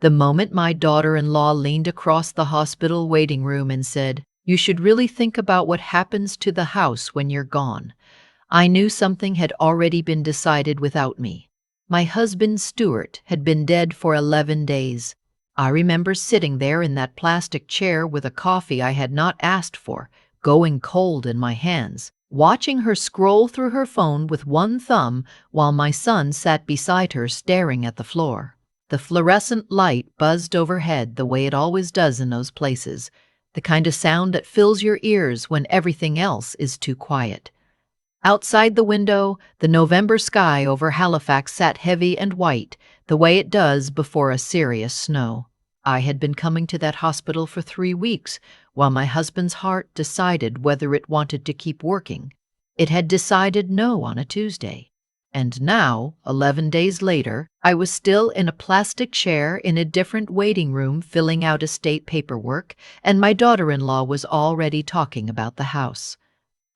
The moment my daughter-in-law leaned across the hospital waiting room and said, "You should really think about what happens to the house when you're gone," I knew something had already been decided without me. My husband, Stewart, had been dead for 11 days. I remember sitting there in that plastic chair with a coffee I had not asked for, going cold in my hands, watching her scroll through her phone with one thumb while my son sat beside her staring at the floor. The fluorescent light buzzed overhead the way it always does in those places, the kind of sound that fills your ears when everything else is too quiet. Outside the window, the November sky over Halifax sat heavy and white, the way it does before a serious snow. I had been coming to that hospital for 3 weeks, while my husband's heart decided whether it wanted to keep working. It had decided no on a Tuesday. And now, 11 days later, I was still in a plastic chair in a different waiting room filling out estate paperwork, and my daughter-in-law was already talking about the house.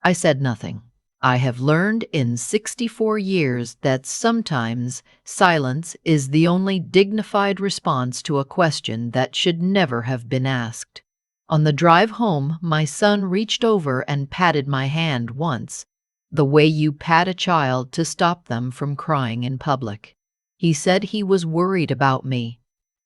I said nothing. I have learned in 64 years that sometimes silence is the only dignified response to a question that should never have been asked. On the drive home, my son reached over and patted my hand once, the way you pat a child to stop them from crying in public. He said he was worried about me.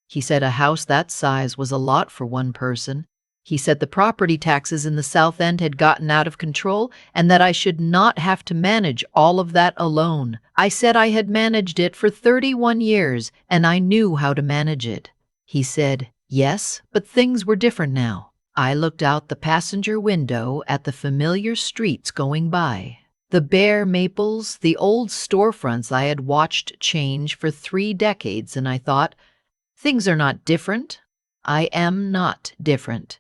He said a house that size was a lot for one person. He said the property taxes in the South End had gotten out of control and that I should not have to manage all of that alone. I said I had managed it for 31 years and I knew how to manage it. He said, yes, but things were different now. I looked out the passenger window at the familiar streets going by. The bare maples, the old storefronts I had watched change for 3 decades, and I thought, things are not different. I am not different.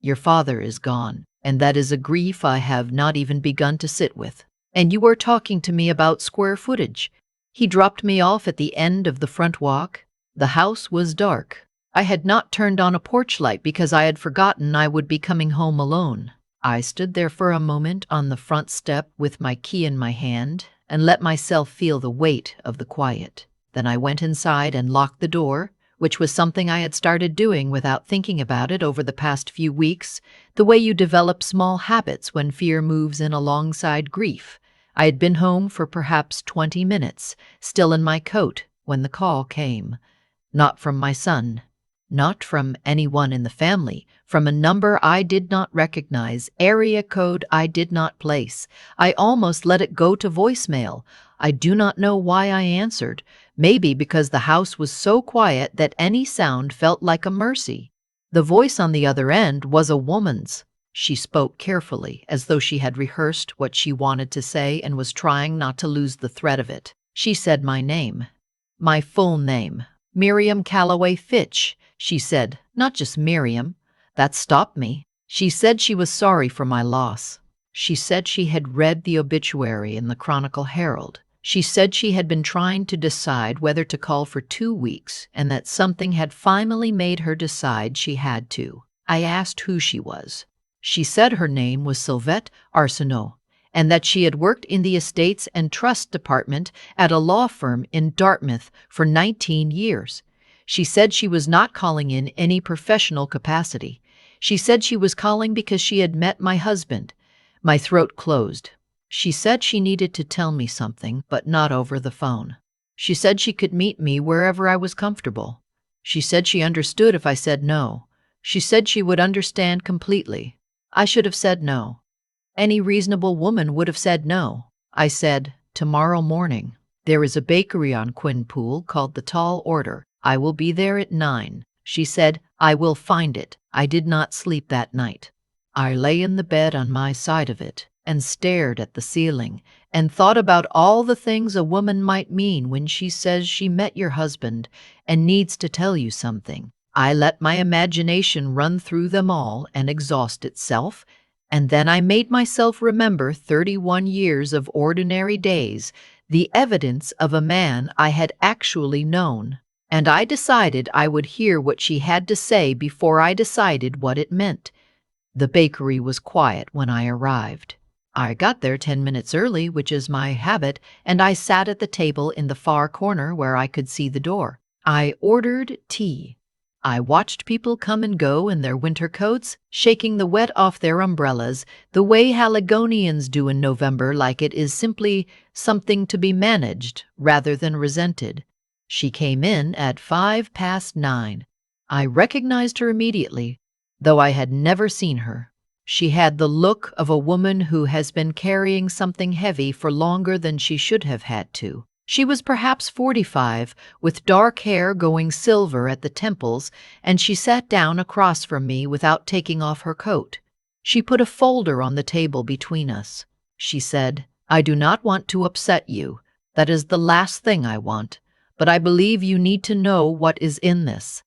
Your father is gone, and that is a grief I have not even begun to sit with. And you are talking to me about square footage. He dropped me off at the end of the front walk. The house was dark. I had not turned on a porch light because I had forgotten I would be coming home alone. I stood there for a moment on the front step with my key in my hand and let myself feel the weight of the quiet. Then I went inside and locked the door, which was something I had started doing without thinking about it over the past few weeks, the way you develop small habits when fear moves in alongside grief. I had been home for perhaps 20 minutes, still in my coat, when the call came. Not from my son. Not from anyone in the family, from a number I did not recognize, area code I did not place. I almost let it go to voicemail. I do not know why I answered. Maybe because the house was so quiet that any sound felt like a mercy. The voice on the other end was a woman's. She spoke carefully, as though she had rehearsed what she wanted to say and was trying not to lose the thread of it. She said my name. My full name. Miriam Calloway Fitch, she said, not just Miriam. That stopped me. She said she was sorry for my loss. She said she had read the obituary in the Chronicle Herald. She said she had been trying to decide whether to call for 2 weeks and that something had finally made her decide she had to. I asked who she was. She said her name was Sylvette Arsenault and that she had worked in the Estates and Trust Department at a law firm in Dartmouth for 19 years. She said she was not calling in any professional capacity. She said she was calling because she had met my husband. My throat closed. She said she needed to tell me something, but not over the phone. She said she could meet me wherever I was comfortable. She said she understood if I said no. She said she would understand completely. I should have said no. Any reasonable woman would have said no. I said, tomorrow morning. There is a bakery on Quinpool called the Tall Order. I will be there at 9. She said, I will find it. I did not sleep that night. I lay in the bed on my side of it and stared at the ceiling and thought about all the things a woman might mean when she says she met your husband and needs to tell you something. I let my imagination run through them all and exhaust itself, and then I made myself remember 31 years of ordinary days, the evidence of a man I had actually known. And I decided I would hear what she had to say before I decided what it meant. The bakery was quiet when I arrived. I got there 10 minutes early, which is my habit, and I sat at the table in the far corner where I could see the door. I ordered tea. I watched people come and go in their winter coats, shaking the wet off their umbrellas, the way Haligonians do in November, like it is simply something to be managed rather than resented. She came in at 9:05. I recognized her immediately, though I had never seen her. She had the look of a woman who has been carrying something heavy for longer than she should have had to. She was perhaps 45, with dark hair going silver at the temples, and she sat down across from me without taking off her coat. She put a folder on the table between us. She said, "I do not want to upset you. That is the last thing I want. But I believe you need to know what is in this."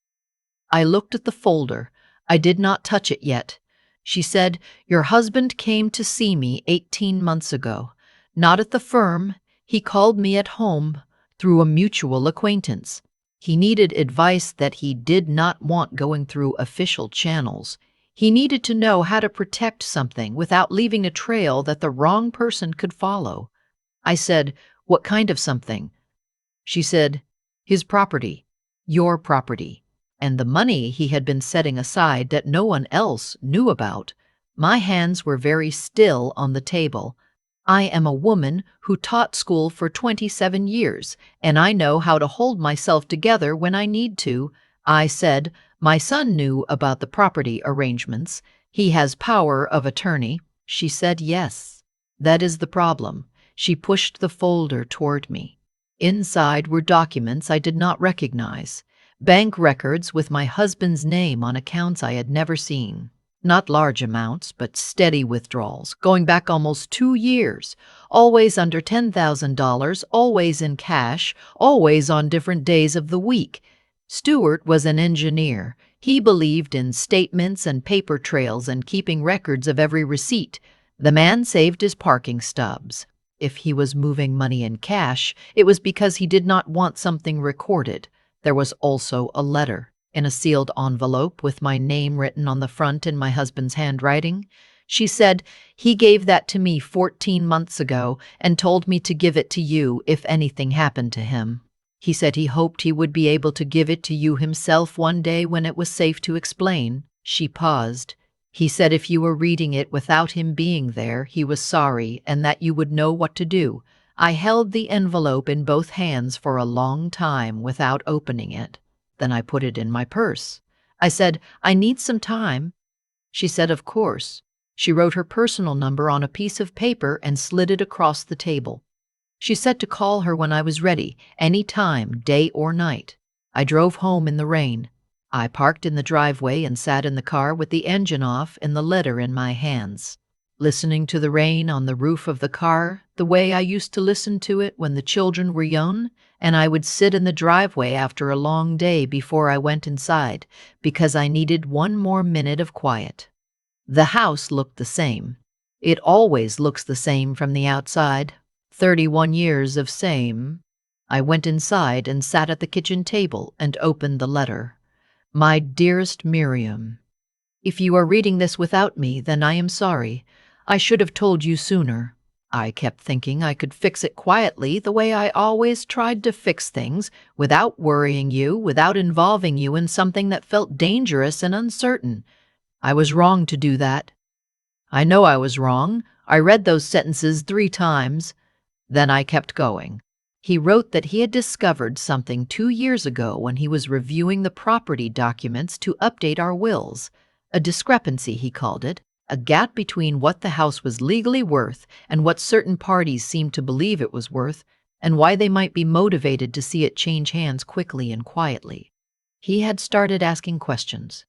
I looked at the folder. I did not touch it yet. She said, "Your husband came to see me 18 months ago. Not at the firm. He called me at home through a mutual acquaintance. He needed advice that he did not want going through official channels. He needed to know how to protect something without leaving a trail that the wrong person could follow." I said, "What kind of something?" She said, "His property, your property, and the money he had been setting aside that no one else knew about." My hands were very still on the table. I am a woman who taught school for 27 years, and I know how to hold myself together when I need to. I said, "My son knew about the property arrangements. He has power of attorney." She said, "Yes. That is the problem." She pushed the folder toward me. Inside were documents I did not recognize. Bank records with my husband's name on accounts I had never seen. Not large amounts, but steady withdrawals, going back almost 2 years, always under $10,000, always in cash, always on different days of the week. Stewart was an engineer. He believed in statements and paper trails and keeping records of every receipt. The man saved his parking stubs. If he was moving money in cash, it was because he did not want something recorded. There was also a letter in a sealed envelope with my name written on the front in my husband's handwriting. She said, "He gave that to me 14 months ago and told me to give it to you if anything happened to him. He said he hoped he would be able to give it to you himself one day when it was safe to explain." She paused. "He said if you were reading it without him being there, he was sorry and that you would know what to do." I held the envelope in both hands for a long time without opening it. Then I put it in my purse. I said, "I need some time." She said, "Of course." She wrote her personal number on a piece of paper and slid it across the table. She said to call her when I was ready, any time, day or night. I drove home in the rain. I parked in the driveway and sat in the car with the engine off and the letter in my hands, listening to the rain on the roof of the car, the way I used to listen to it when the children were young, and I would sit in the driveway after a long day before I went inside, because I needed one more minute of quiet. The house looked the same. It always looks the same from the outside. 31 years of same. I went inside and sat at the kitchen table and opened the letter. "My dearest Miriam, if you are reading this without me, then I am sorry. I should have told you sooner. I kept thinking I could fix it quietly the way I always tried to fix things, without worrying you, without involving you in something that felt dangerous and uncertain. I was wrong to do that. I know I was wrong. I read those sentences 3 times. Then I kept going." He wrote that he had discovered something 2 years ago when he was reviewing the property documents to update our wills. A discrepancy, he called it. A gap between what the house was legally worth and what certain parties seemed to believe it was worth, and why they might be motivated to see it change hands quickly and quietly. He had started asking questions.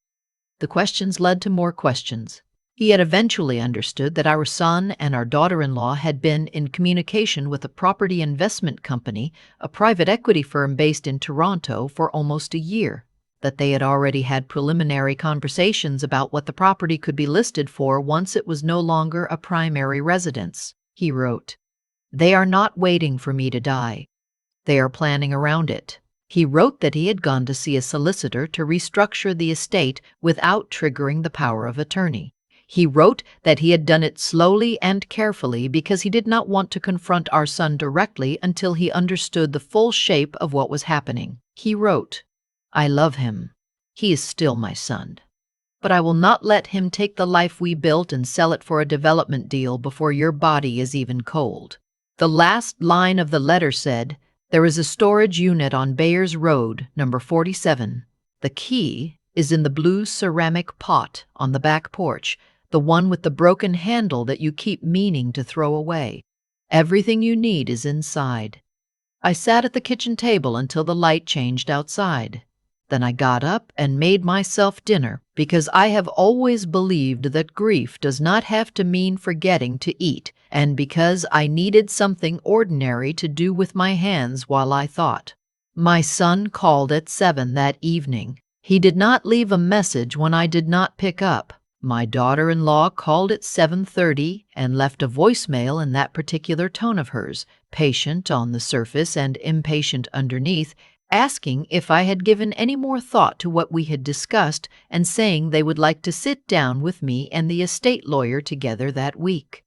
The questions led to more questions. He had eventually understood that our son and our daughter-in-law had been in communication with a property investment company, a private equity firm based in Toronto, for almost a year. That they had already had preliminary conversations about what the property could be listed for once it was no longer a primary residence. He wrote, "They are not waiting for me to die. They are planning around it." He wrote that he had gone to see a solicitor to restructure the estate without triggering the power of attorney. He wrote that he had done it slowly and carefully because he did not want to confront our son directly until he understood the full shape of what was happening. He wrote, "I love him. He is still my son. But I will not let him take the life we built and sell it for a development deal before your body is even cold." The last line of the letter said, "There is a storage unit on Bayers Road, number 47. The key is in the blue ceramic pot on the back porch, the one with the broken handle that you keep meaning to throw away. Everything you need is inside." I sat at the kitchen table until the light changed outside. Then I got up and made myself dinner because I have always believed that grief does not have to mean forgetting to eat, and because I needed something ordinary to do with my hands while I thought. My son called at 7 that evening. He did not leave a message when I did not pick up. My daughter-in-law called at 7:30 and left a voicemail in that particular tone of hers, patient on the surface and impatient underneath, asking if I had given any more thought to what we had discussed and saying they would like to sit down with me and the estate lawyer together that week.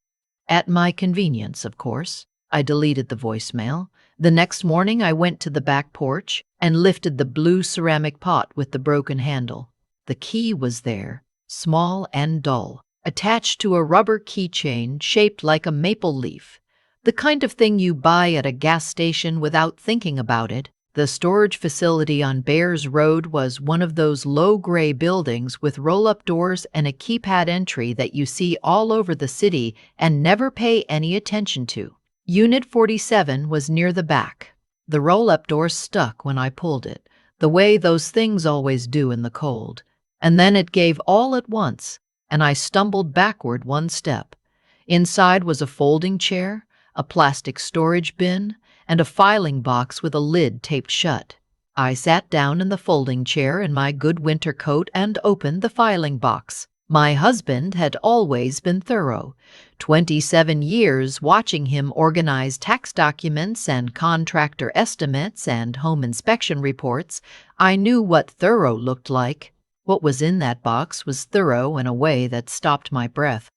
At my convenience, of course. I deleted the voicemail. The next morning I went to the back porch and lifted the blue ceramic pot with the broken handle. The key was there, small and dull, attached to a rubber keychain shaped like a maple leaf. The kind of thing you buy at a gas station without thinking about it. The storage facility on Bayers Road was one of those low gray buildings with roll-up doors and a keypad entry that you see all over the city and never pay any attention to. Unit 47 was near the back. The roll-up door stuck when I pulled it, the way those things always do in the cold. And then it gave all at once, and I stumbled backward one step. Inside was a folding chair, a plastic storage bin, and a filing box with a lid taped shut. I sat down in the folding chair in my good winter coat and opened the filing box. My husband had always been thorough. 27 years watching him organize tax documents and contractor estimates and home inspection reports, I knew what thorough looked like. What was in that box was thorough in a way that stopped my breath.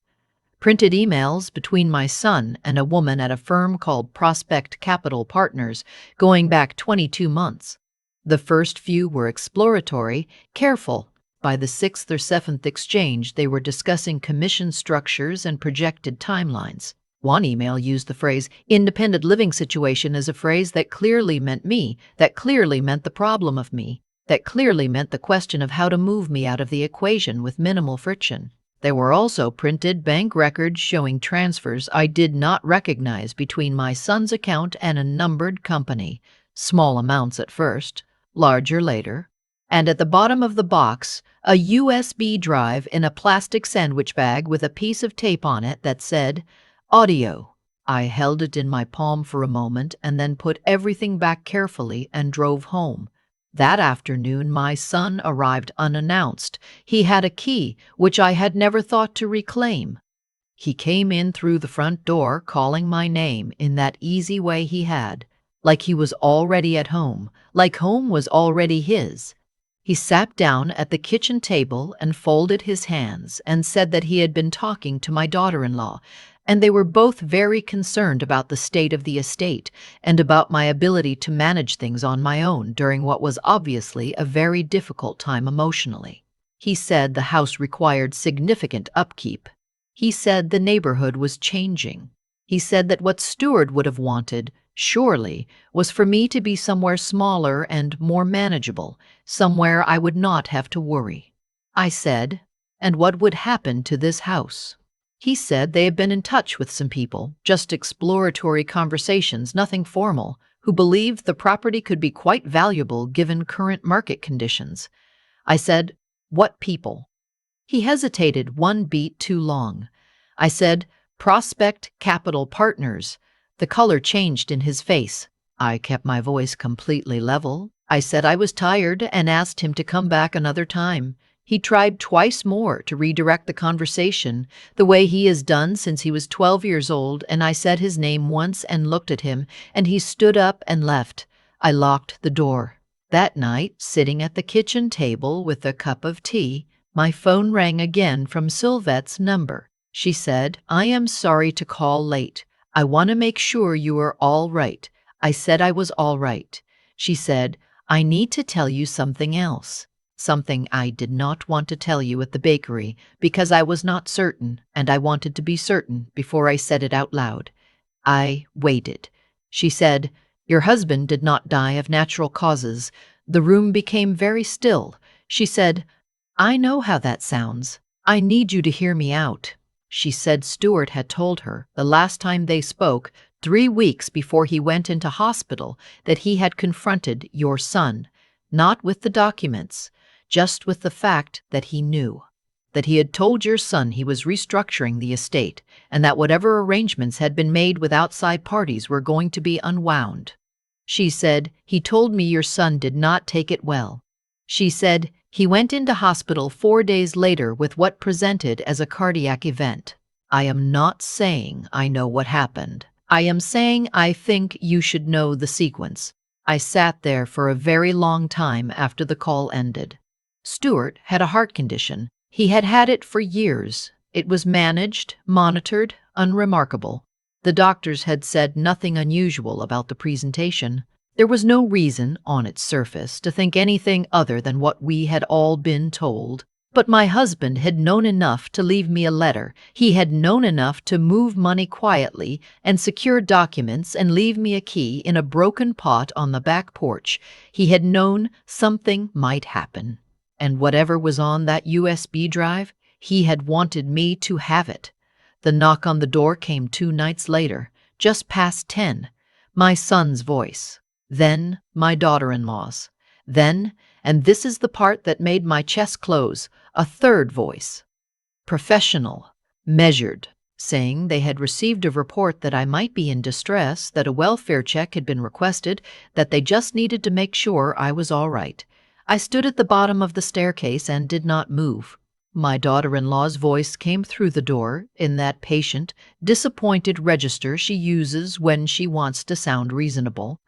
Printed emails between my son and a woman at a firm called Prospect Capital Partners, going back 22 months. The first few were exploratory, careful. By the 6th or 7th exchange, they were discussing commission structures and projected timelines. One email used the phrase independent living situation as a phrase that clearly meant me, that clearly meant the problem of me, that clearly meant the question of how to move me out of the equation with minimal friction. There were also printed bank records showing transfers I did not recognize between my son's account and a numbered company, small amounts at first, larger later. And at the bottom of the box, a USB drive in a plastic sandwich bag with a piece of tape on it that said, "Audio." I held it in my palm for a moment and then put everything back carefully and drove home. That afternoon, my son arrived unannounced. He had a key, which I had never thought to reclaim. He came in through the front door, calling my name in that easy way he had, like he was already at home, like home was already his. He sat down at the kitchen table and folded his hands and said that he had been talking to my daughter-in-law, and they were both very concerned about the state of the estate and about my ability to manage things on my own during what was obviously a very difficult time emotionally. He said the house required significant upkeep. He said the neighborhood was changing. He said that what Stewart would have wanted, surely, was for me to be somewhere smaller and more manageable, somewhere I would not have to worry. I said, "And what would happen to this house?" He said they had been in touch with some people, just exploratory conversations, nothing formal, who believed the property could be quite valuable given current market conditions. I said, "What people?" He hesitated one beat too long. I said, "Prospect Capital Partners." The color changed in his face. I kept my voice completely level. I said I was tired and asked him to come back another time. He tried twice more to redirect the conversation, the way he has done since he was 12 years old, and I said his name once and looked at him, and he stood up and left. I locked the door. That night, sitting at the kitchen table with a cup of tea, my phone rang again from Sylvette's number. She said, "I am sorry to call late. I want to make sure you are all right." I said I was all right. She said, "I need to tell you something else." something I did not want to tell you at the bakery because I was not certain and I wanted to be certain before I said it out loud. I waited. She said, "Your husband did not die of natural causes." The room became very still. She said, "I know how that sounds. I need you to hear me out." She said Stewart had told her the last time they spoke, 3 weeks before he went into hospital, that he had confronted your son, not with the documents, just with the fact that he knew. That he had told your son he was restructuring the estate and that whatever arrangements had been made with outside parties were going to be unwound. She said, "He told me your son did not take it well." She said, "He went into hospital 4 days later with what presented as a cardiac event." I am not saying I know what happened. I am saying I think you should know the sequence. I sat there for a very long time after the call ended. Stewart had a heart condition. He had had it for years. It was managed, monitored, unremarkable. The doctors had said nothing unusual about the presentation. There was no reason, on its surface, to think anything other than what we had all been told. But my husband had known enough to leave me a letter. He had known enough to move money quietly and secure documents and leave me a key in a broken pot on the back porch. He had known something might happen. And whatever was on that USB drive, he had wanted me to have it. The knock on the door came 2 nights later, just past 10. My son's voice. Then my daughter-in-law's. Then, and this is the part that made my chest close, a third voice. Professional, measured, saying they had received a report that I might be in distress, that a welfare check had been requested, that they just needed to make sure I was all right. I stood at the bottom of the staircase and did not move. My daughter-in-law's voice came through the door in that patient, disappointed register she uses when she wants to sound reasonable.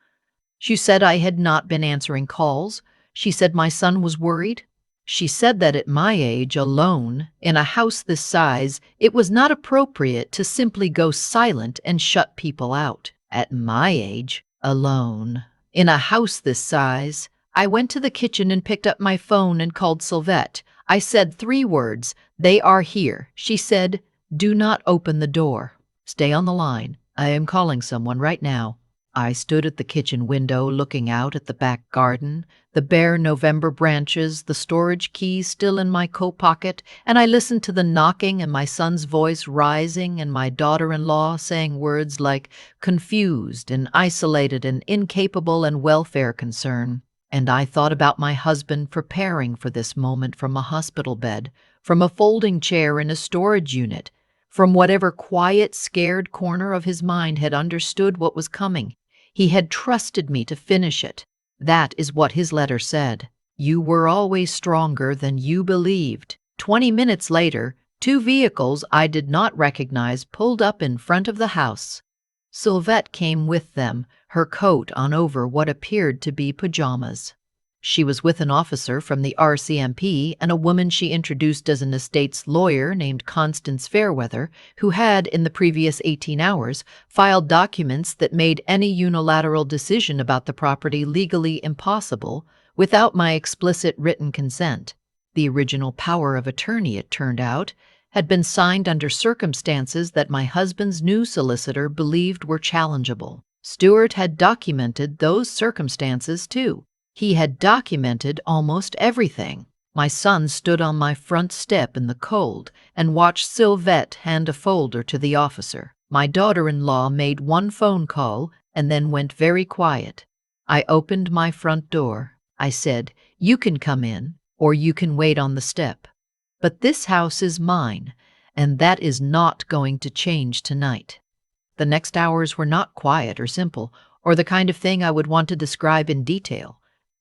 She said I had not been answering calls. She said my son was worried. She said that at my age, alone, in a house this size, it was not appropriate to simply go silent and shut people out. At my age, alone, in a house this size, I went to the kitchen and picked up my phone and called Sylvette. I said 3 words, "They are here." She said, "Do not open the door. Stay on the line. I am calling someone right now." I stood at the kitchen window looking out at the back garden, the bare November branches, the storage keys still in my coat pocket, and I listened to the knocking and my son's voice rising and my daughter-in-law saying words like confused and isolated and incapable and welfare concern. And I thought about my husband preparing for this moment from a hospital bed, from a folding chair in a storage unit, from whatever quiet, scared corner of his mind had understood what was coming. He had trusted me to finish it. That is what his letter said. You were always stronger than you believed. 20 minutes later, 2 vehicles I did not recognize pulled up in front of the house. Sylvette came with them, her coat on over what appeared to be pajamas. She was with an officer from the RCMP and a woman she introduced as an estate's lawyer named Constance Fairweather, who had, in the previous 18 hours, filed documents that made any unilateral decision about the property legally impossible without my explicit written consent. The original power of attorney, it turned out, had been signed under circumstances that my husband's new solicitor believed were challengeable. Stewart had documented those circumstances, too. He had documented almost everything. My son stood on my front step in the cold and watched Sylvette hand a folder to the officer. My daughter-in-law made 1 phone call and then went very quiet. I opened my front door. I said, "You can come in, or you can wait on the step. But this house is mine, and that is not going to change tonight." The next hours were not quiet or simple, or the kind of thing I would want to describe in detail.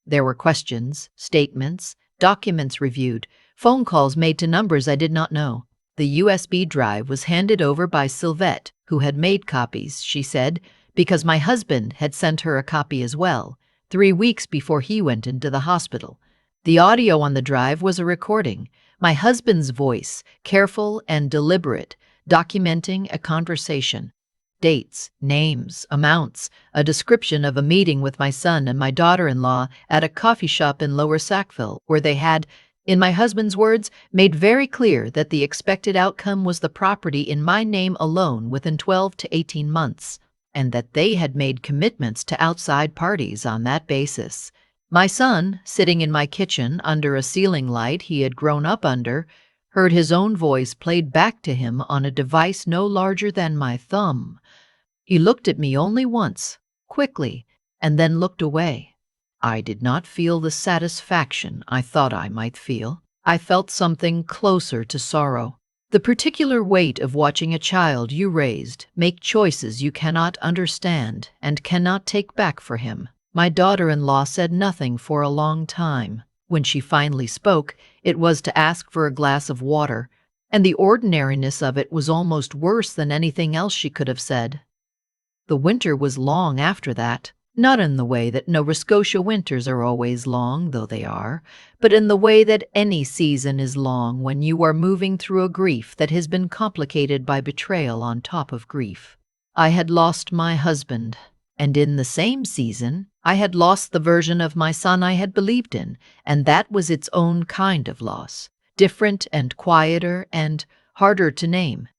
There were questions, statements, documents reviewed, phone calls made to numbers I did not know. The USB drive was handed over by Sylvette, who had made copies, she said, because my husband had sent her a copy as well, 3 weeks before he went into the hospital. The audio on the drive was a recording, my husband's voice, careful and deliberate, documenting a conversation. dates, names, amounts, a description of a meeting with my son and my daughter-in-law at a coffee shop in Lower Sackville, where they had, in my husband's words, made very clear that the expected outcome was the property in my name alone within 12 to 18 months, and that they had made commitments to outside parties on that basis. My son, sitting in my kitchen under a ceiling light he had grown up under, heard his own voice played back to him on a device no larger than my thumb. He looked at me only once, quickly, and then looked away. I did not feel the satisfaction I thought I might feel. I felt something closer to sorrow. The particular weight of watching a child you raised make choices you cannot understand and cannot take back for him. My daughter-in-law said nothing for a long time. When she finally spoke, it was to ask for a glass of water, and the ordinariness of it was almost worse than anything else she could have said. The winter was long after that, not in the way that Nova Scotia winters are always long, though they are, but in the way that any season is long when you are moving through a grief that has been complicated by betrayal on top of grief. I had lost my husband, and in the same season, I had lost the version of my son I had believed in, and that was its own kind of loss, different and quieter and harder to name.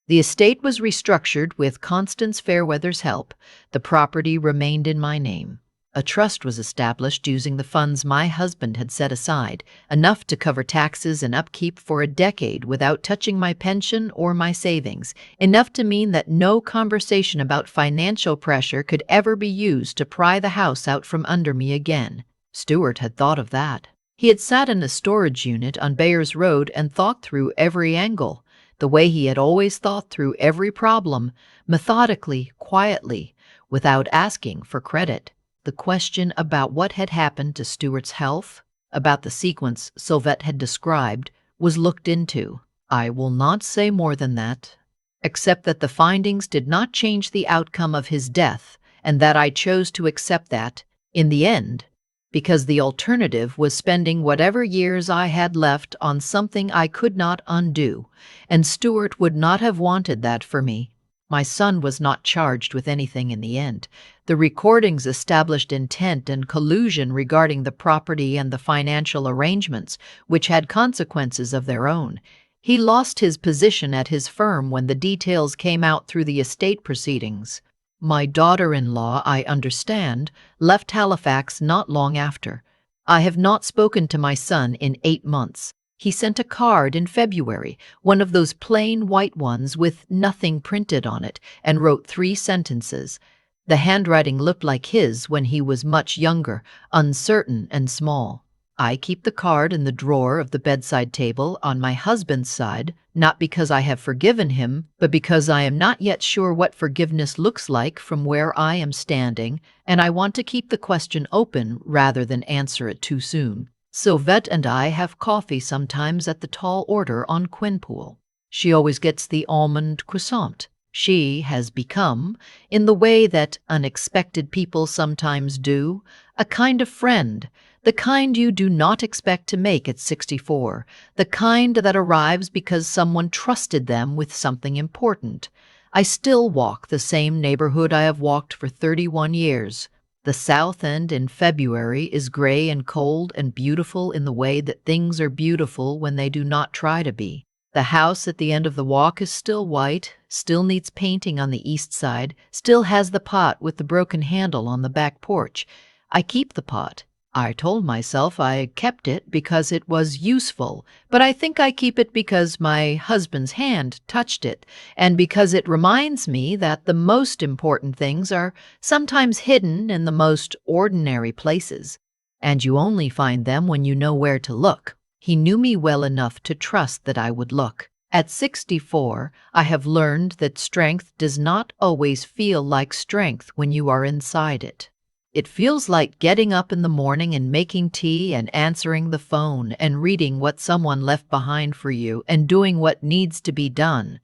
The estate was restructured with Constance Fairweather's help. The property remained in my name. A trust was established using the funds my husband had set aside, enough to cover taxes and upkeep for a decade without touching my pension or my savings, enough to mean that no conversation about financial pressure could ever be used to pry the house out from under me again. Stewart had thought of that. He had sat in a storage unit on Bayers Road and thought through every angle, the way he had always thought through every problem, methodically, quietly, without asking for credit. The question about what had happened to Stewart's health, about the sequence Sylvette had described, was looked into. I will not say more than that, except that the findings did not change the outcome of his death, and that I chose to accept that, in the end, because the alternative was spending whatever years I had left on something I could not undo, and Stewart would not have wanted that for me. My son was not charged with anything in the end. The recordings established intent and collusion regarding the property and the financial arrangements, which had consequences of their own. He lost his position at his firm when the details came out through the estate proceedings. My daughter-in-law, I understand, left Halifax not long after. I have not spoken to my son in 8 months. He sent a card in February, one of those plain white ones with nothing printed on it, and wrote 3 sentences. The handwriting looked like his when he was much younger, uncertain and small. I keep the card in the drawer of the bedside table on my husband's side, not because I have forgiven him, but because I am not yet sure what forgiveness looks like from where I am standing, and I want to keep the question open rather than answer it too soon. Sylvette and I have coffee sometimes at the Tall Order on Quinpool. She always gets the almond croissant. She has become, in the way that unexpected people sometimes do, a kind of friend, the kind you do not expect to make at 64, the kind that arrives because someone trusted them with something important. I still walk the same neighborhood I have walked for 31 years. The South End in February is gray and cold and beautiful in the way that things are beautiful when they do not try to be. The house at the end of the walk is still white, still needs painting on the east side, still has the pot with the broken handle on the back porch. I keep the pot. I told myself I kept it because it was useful, but I think I keep it because my husband's hand touched it, and because it reminds me that the most important things are sometimes hidden in the most ordinary places, and you only find them when you know where to look. He knew me well enough to trust that I would look. At 64, I have learned that strength does not always feel like strength when you are inside it. It feels like getting up in the morning and making tea and answering the phone and reading what someone left behind for you and doing what needs to be done.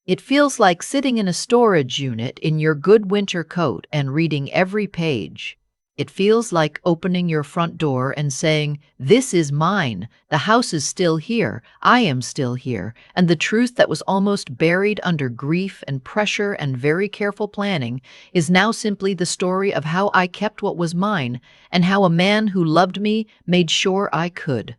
It feels like sitting in a storage unit in your good winter coat and reading every page. It feels like opening your front door and saying, "This is mine. The house is still here. I am still here." And the truth that was almost buried under grief and pressure and very careful planning is now simply the story of how I kept what was mine and how a man who loved me made sure I could.